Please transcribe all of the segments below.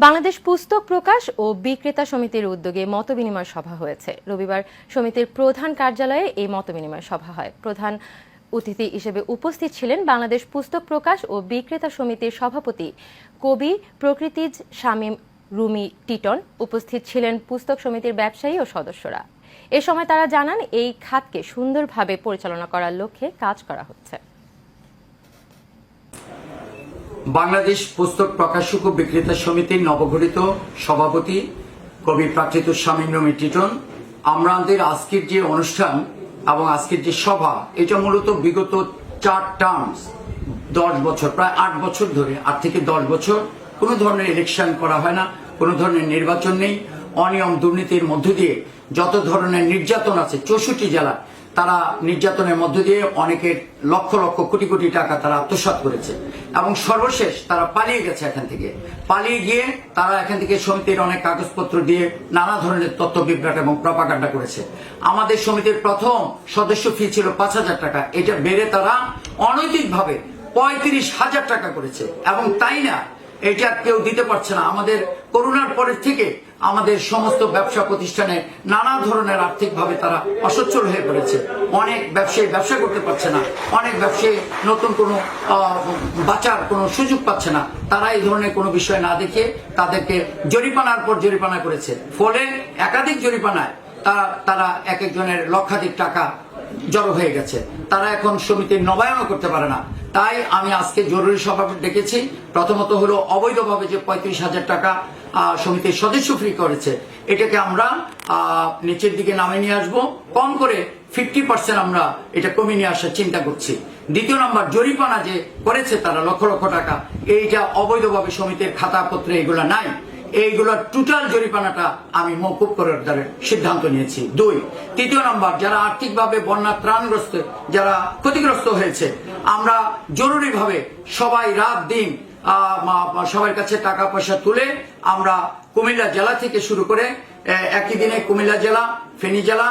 বাংলাদেশ পুস্তক প্রকাশ ও বিক্রেতা সমিতির উদ্যোগে মতবিনিময় সভা হয়েছে। রবিবার সমিতির প্রধান কার্যালয়ে এই মতবিনিময় সভা হয়। প্রধান অতিথি হিসেবে উপস্থিত ছিলেন বাংলাদেশ পুস্তক প্রকাশ ও বিক্রেতা সমিতির সভাপতি কবি প্রকৃতিজ শামীম রুমি টিটন। উপস্থিত ছিলেন পুস্তক সমিতির ব্যবসায়ী ও সদস্যরা। এ সময় তারা জানান, এই খাতকে সুন্দরভাবে পরিচালনা করার লক্ষ্যে কাজ করা হচ্ছে। বাংলাদেশ পুস্তক প্রকাশক ও বিক্রেতা সমিতির নবগঠিত সভাপতি কবি প্রাকৃতিজ শামীম রুমি টিটন। আমাদের আজকের যে অনুষ্ঠান এবং আজকের যে সভা, এটা মূলত বিগত 4 টার্মস 10 বছর, প্রায় 8 বছর ধরে, 8 থেকে 10 বছর কোনো ধরনের ইলেকশন করা হয় না, কোনো ধরনের নির্বাচন নেই। অনিয়ম দুর্নীতির মধ্য দিয়ে যত ধরনের নির্যাতন আছে 64 জেলা, তারা নির্যাতনের মধ্য দিয়ে অনেকের লক্ষ লক্ষ কোটি কোটি টাকা তারা আত্মসাৎ করেছে এবং সর্বশেষ তারা পালিয়ে গেছে। এখান থেকে পালিয়ে গিয়ে তারা এখান থেকে সমিতির অনেক কাগজপত্র দিয়ে নানা ধরনের তথ্য বিভ্রাট এবং প্রপাগান্ডা করেছে। আমাদের সমিতির প্রথম সদস্য ফি ছিল 5,000 টাকা, এটা বেড়ে তারা অনৈতিকভাবে 35,000 টাকা করেছে। এবং তাই না, এটা কেউ দিতে পারছে না। আমাদের করোনার পরের থেকে আমাদের সমস্ত ব্যবসা প্রতিষ্ঠানে নানা ধরনের আর্থিকভাবে তারা অসচ্ছল হয়ে পড়েছে। অনেক ব্যবসায়ী ব্যবসা করতে পারছে না, অনেক ব্যবসায়ী নতুন কোনো বাঁচার কোনো সুযোগ পাচ্ছে না। তারা এই ধরনের কোনো বিষয় না দেখে তাদেরকে জরিমানার পর জরিমানা করেছে। ফলে একাধিক জরিমানায় তারা এক একজনের লক্ষাধিক টাকা জড়ো হয়ে গেছে। তারা এখন সমিতির নবায়নও করতে পারে না। তাই আমি আজকে জরুরি সভা ডেকেছি। প্রথমত হলো অবৈধভাবে যে 35,000 টাকা সমিতির সদস্য ফ্রি করেছে, এটাকে আমরা নিচের দিকে নামিয়ে নিয়ে আসবো। কম করে 50% আমরা এটা কমিয়ে নিয়ে আসার চিন্তা করছি। দ্বিতীয় নম্বর, জরিমানা যে করেছে তারা লক্ষ লক্ষ টাকা, এইটা অবৈধভাবে সমিতির খাতাপত্রে এগুলা নাই, এইগুলোর টোটাল জরিমানাটা আমি মওকুফ করার সিদ্ধান্ত নিয়েছি। তৃতীয় নম্বর, যারা আর্থিকভাবে বন্যা ত্রাণগ্রস্ত, যারা ক্ষতিগ্রস্ত হয়েছে, আমরা জরুরিভাবে সবাই রাত দিন সবার কাছে টাকা পয়সা তুলে আমরা কুমিল্লা জেলা থেকে শুরু করে একই দিনে কুমিল্লা জেলা, ফেনী জেলা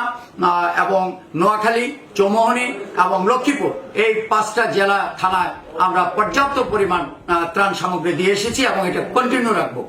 এবং নোয়াখালী, চৌমোহনী এবং লক্ষ্মীপুর, এই 5টা জেলা থানায় আমরা পর্যাপ্ত পরিমাণ ত্রাণ সামগ্রী দিয়ে এসেছি এবং এটা কন্টিনিউ রাখবো।